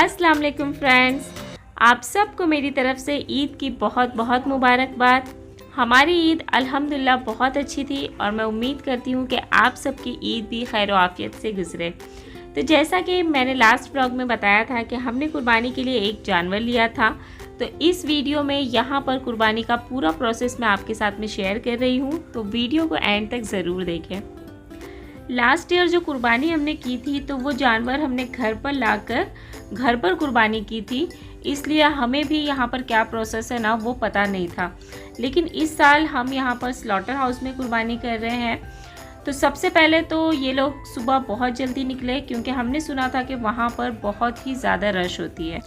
अस्सलाम वालेकुम फ्रेंड्स, आप सबको मेरी तरफ से ईद की बहुत बहुत मुबारकबाद। हमारी ईद अल्हम्दुलिल्लाह बहुत अच्छी थी और मैं उम्मीद करती हूँ कि आप सबकी ईद भी खैर व आफियत से गुजरे। तो जैसा कि मैंने लास्ट व्लॉग में बताया था कि हमने कुर्बानी के लिए एक जानवर लिया था, तो इस वीडियो में यहाँ पर कुर्बानी का पूरा प्रोसेस मैं आपके साथ में शेयर कर रही हूँ, तो वीडियो को एंड तक ज़रूर देखें। लास्ट ईयर जो कुर्बानी हमने की थी तो वो जानवर हमने घर पर लाकर घर पर कुर्बानी की थी, इसलिए हमें भी यहाँ पर क्या प्रोसेस है ना वो पता नहीं था। लेकिन इस साल हम यहाँ पर स्लॉटर हाउस में कुर्बानी कर रहे हैं। तो सबसे पहले तो ये लोग सुबह बहुत जल्दी निकले, क्योंकि हमने सुना था कि वहाँ पर बहुत ही ज़्यादा रश होती है।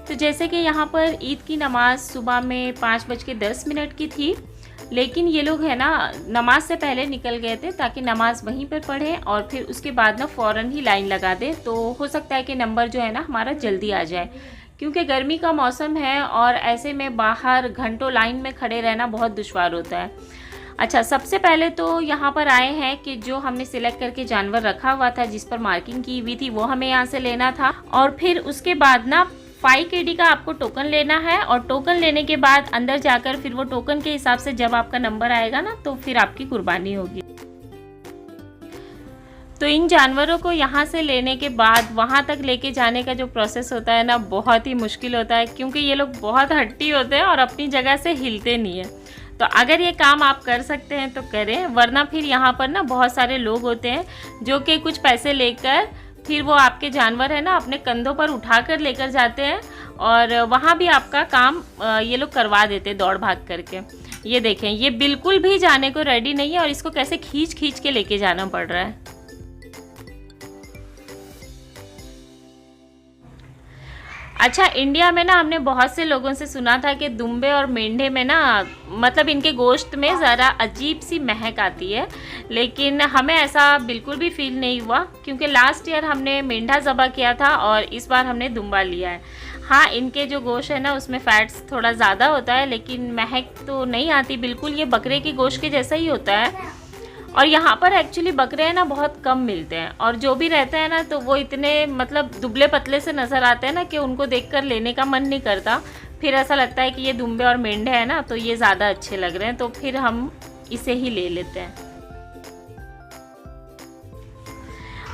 तो जैसे कि यहाँ पर ईद की नमाज़ सुबह में 5:10 की थी, लेकिन ये लोग है ना नमाज से पहले निकल गए थे ताकि नमाज़ वहीं पर पढ़ें और फिर उसके बाद ना फ़ौरन ही लाइन लगा दें। तो हो सकता है कि नंबर जो है ना हमारा जल्दी आ जाए, क्योंकि गर्मी का मौसम है और ऐसे में बाहर घंटों लाइन में खड़े रहना बहुत दुश्वार होता है। अच्छा, सबसे पहले तो यहाँ पर आए हैं कि जो हमने सिलेक्ट करके जानवर रखा हुआ था, जिस पर मार्किंग की हुई थी, वो हमें यहाँ से लेना था। और फिर उसके बाद ना 5 kg का आपको टोकन लेना है और टोकन लेने के बाद अंदर जाकर फिर वो टोकन के हिसाब से जब आपका नंबर आएगा ना तो फिर आपकी कुर्बानी होगी। तो इन जानवरों को यहाँ से लेने के बाद वहाँ तक लेके जाने का जो प्रोसेस होता है ना बहुत ही मुश्किल होता है, क्योंकि ये लोग बहुत हट्टी होते हैं और अपनी जगह से हिलते नहीं है। तो अगर ये काम आप कर सकते हैं तो करें, वरना फिर यहाँ पर ना बहुत सारे लोग होते हैं जो कि कुछ पैसे लेकर फिर वो आपके जानवर है ना अपने कंधों पर उठाकर लेकर जाते हैं और वहाँ भी आपका काम ये लोग करवा देते हैं दौड़ भाग करके। ये देखें, ये बिल्कुल भी जाने को रेडी नहीं है और इसको कैसे खींच खींच के लेके जाना पड़ रहा है। अच्छा, इंडिया में ना हमने बहुत से लोगों से सुना था कि दुम्बे और मेंढे में ना मतलब इनके गोश्त में ज़रा अजीब सी महक आती है, लेकिन हमें ऐसा बिल्कुल भी फील नहीं हुआ, क्योंकि लास्ट ईयर हमने मेंढा ज़बह किया था और इस बार हमने दुम्बा लिया है। हाँ, इनके जो गोश्त है ना उसमें फ़ैट्स थोड़ा ज़्यादा होता है, लेकिन महक तो नहीं आती बिल्कुल, ये बकरे के गोश्त के जैसा ही होता है। और यहाँ पर एक्चुअली बकरे हैं ना बहुत कम मिलते हैं, और जो भी रहते हैं ना तो वो इतने मतलब दुबले पतले से नज़र आते हैं ना कि उनको देखकर लेने का मन नहीं करता। फिर ऐसा लगता है कि ये दुम्बे और मेंढे हैं ना तो ये ज़्यादा अच्छे लग रहे हैं, तो फिर हम इसे ही ले लेते हैं।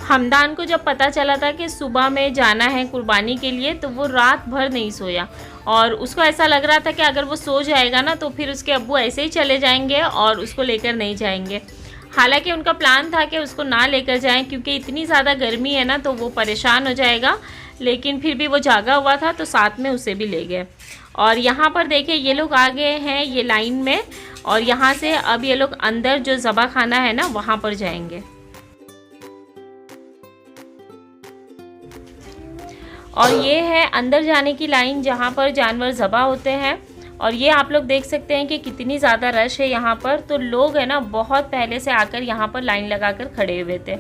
हमदान को जब पता चला था कि सुबह में जाना है कुर्बानी के लिए, तो वो रात भर नहीं सोया और उसको ऐसा लग रहा था कि अगर वो सो जाएगा ना तो फिर उसके अब्बू ऐसे ही चले जाएंगे और उसको लेकर नहीं जाएंगे। हालांकि उनका प्लान था कि उसको ना लेकर जाएं, क्योंकि इतनी ज़्यादा गर्मी है ना तो वो परेशान हो जाएगा, लेकिन फिर भी वो जागा हुआ था तो साथ में उसे भी ले गए। और यहाँ पर देखिए ये लोग आ गए हैं ये लाइन में, और यहाँ से अब ये लोग अंदर जो ज़बा खाना है ना वहाँ पर जाएंगे। और ये है अंदर जाने की लाइन जहाँ पर जानवर ज़बा होते हैं, और ये आप लोग देख सकते हैं कि कितनी ज़्यादा रश है यहाँ पर। तो लोग है ना बहुत पहले से आकर यहाँ पर लाइन लगाकर खड़े हुए थे।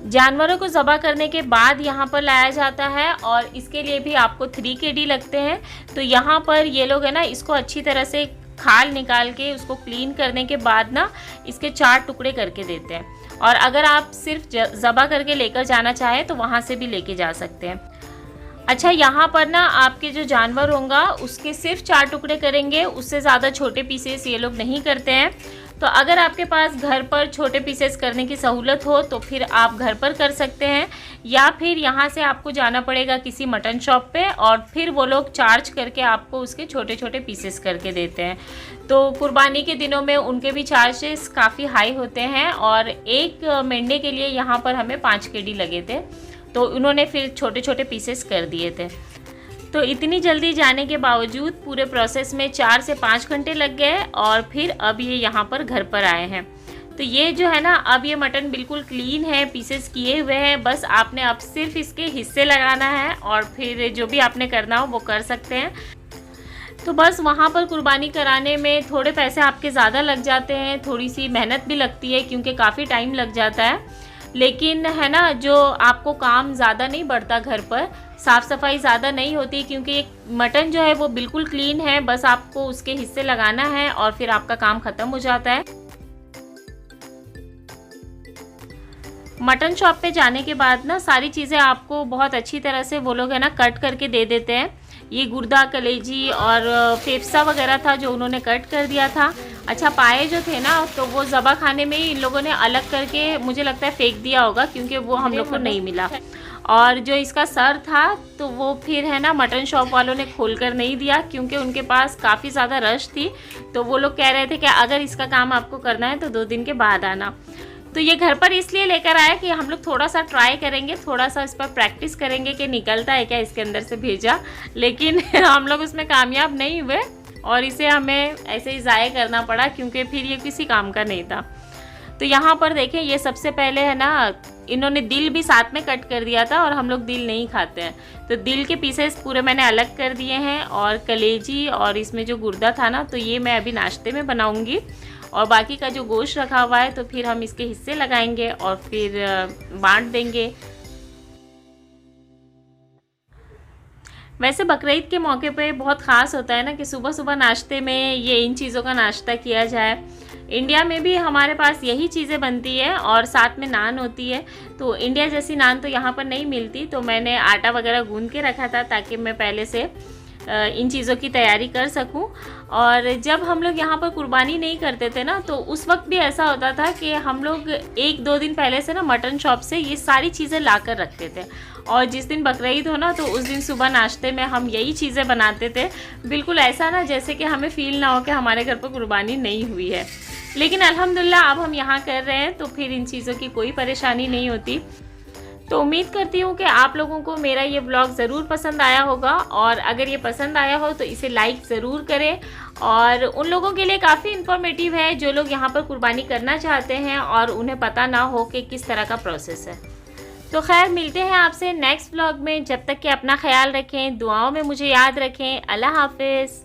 जानवरों को ज़बह करने के बाद यहाँ पर लाया जाता है और इसके लिए भी आपको 3 kg लगते हैं। तो यहाँ पर ये लोग है ना इसको अच्छी तरह से खाल निकाल के उसको क्लीन करने के बाद ना इसके 4 टुकड़े करके देते हैं, और अगर आप सिर्फ ज़बह करके लेकर जाना चाहें तो वहाँ से भी लेके जा सकते हैं। अच्छा, यहाँ पर ना आपके जो जानवर होगा उसके सिर्फ 4 टुकड़े करेंगे, उससे ज़्यादा छोटे पीसेस ये लोग नहीं करते हैं। तो अगर आपके पास घर पर छोटे पीसेस करने की सहूलत हो तो फिर आप घर पर कर सकते हैं, या फिर यहाँ से आपको जाना पड़ेगा किसी मटन शॉप पे और फिर वो लोग चार्ज करके आपको उसके छोटे छोटे पीसेस करके देते हैं। तो कुर्बानी के दिनों में उनके भी चार्जेस काफ़ी हाई होते हैं, और एक मेंढे के लिए यहाँ पर हमें 5 kg लगे थे, तो उन्होंने फिर छोटे छोटे पीसेस कर दिए थे। तो इतनी जल्दी जाने के बावजूद पूरे प्रोसेस में 4 से 5 घंटे लग गए, और फिर अब ये यहाँ पर घर पर आए हैं। तो ये जो है ना अब ये मटन बिल्कुल क्लीन है, पीसेस किए हुए हैं, बस आपने अब सिर्फ इसके हिस्से लगाना है और फिर जो भी आपने करना हो वो कर सकते हैं। तो बस वहाँ पर कुर्बानी कराने में थोड़े पैसे आपके ज़्यादा लग जाते हैं, थोड़ी सी मेहनत भी लगती है क्योंकि काफ़ी टाइम लग जाता है, लेकिन है ना जो आपको काम ज़्यादा नहीं बढ़ता, घर पर साफ़ सफाई ज़्यादा नहीं होती, क्योंकि मटन जो है वो बिल्कुल क्लीन है, बस आपको उसके हिस्से लगाना है और फिर आपका काम ख़त्म हो जाता है। मटन शॉप पे जाने के बाद ना सारी चीज़ें आपको बहुत अच्छी तरह से वो लोग है ना कट करके दे देते हैं। ये गुर्दा, कलेजी और फेफसा वगैरह था जो उन्होंने कट कर दिया था। अच्छा, पाए जो थे ना तो वो ज़बा खाने में ही इन लोगों ने अलग करके मुझे लगता है फेंक दिया होगा, क्योंकि वो हम लोग को नहीं मिला। और जो इसका सर था तो वो फिर है ना मटन शॉप वालों ने खोल कर नहीं दिया, क्योंकि उनके पास काफ़ी ज़्यादा रश थी। तो वो लोग कह रहे थे कि अगर इसका काम आपको करना है तो 2 दिन के बाद आना। तो ये घर पर इसलिए लेकर आया कि हम लोग थोड़ा सा ट्राई करेंगे, थोड़ा सा इस पर प्रैक्टिस करेंगे कि निकलता है क्या इसके अंदर से भेजा। लेकिन हम लोग उसमें कामयाब नहीं हुए और इसे हमें ऐसे ही ज़ाया करना पड़ा, क्योंकि फिर ये किसी काम का नहीं था। तो यहाँ पर देखें, ये सबसे पहले है ना इन्होंने दिल भी साथ में कट कर दिया था, और हम लोग दिल नहीं खाते हैं। तो दिल के पीसेस पूरे मैंने अलग कर दिए हैं, और कलेजी और इसमें जो गुर्दा था ना तो ये मैं अभी नाश्ते में बनाऊंगी। और बाकी का जो गोश्त रखा हुआ है तो फिर हम इसके हिस्से लगाएंगे और फिर बांट देंगे। वैसे बकरीद के मौके पे बहुत ख़ास होता है ना कि सुबह सुबह नाश्ते में ये इन चीज़ों का नाश्ता किया जाए। इंडिया में भी हमारे पास यही चीज़ें बनती है और साथ में नान होती है। तो इंडिया जैसी नान तो यहाँ पर नहीं मिलती, तो मैंने आटा वगैरह गूंद के रखा था ताकि मैं पहले से इन चीज़ों की तैयारी कर सकूं। और जब हम लोग यहाँ पर कुर्बानी नहीं करते थे ना तो उस वक्त भी ऐसा होता था कि हम लोग 1-2 दिन पहले से ना मटन शॉप से ये सारी चीज़ें ला कर रखते थे, और जिस दिन बकरीद हो ना तो उस दिन सुबह नाश्ते में हम यही चीज़ें बनाते थे। बिल्कुल ऐसा ना जैसे कि हमें फ़ील ना हो कि हमारे घर पर कुर्बानी नहीं हुई है। लेकिन अल्हम्दुलिल्लाह अब हम यहाँ कर रहे हैं तो फिर इन चीज़ों की कोई परेशानी नहीं होती। तो उम्मीद करती हूँ कि आप लोगों को मेरा ये ब्लॉग ज़रूर पसंद आया होगा, और अगर ये पसंद आया हो तो इसे लाइक ज़रूर करें। और उन लोगों के लिए काफ़ी इन्फॉर्मेटिव है जो लोग यहाँ पर कुर्बानी करना चाहते हैं और उन्हें पता ना हो कि किस तरह का प्रोसेस है। तो खैर, मिलते हैं आपसे नेक्स्ट ब्लॉग में। जब तक कि अपना ख्याल रखें, दुआओं में मुझे याद रखें। अल्लाह हाफिज़।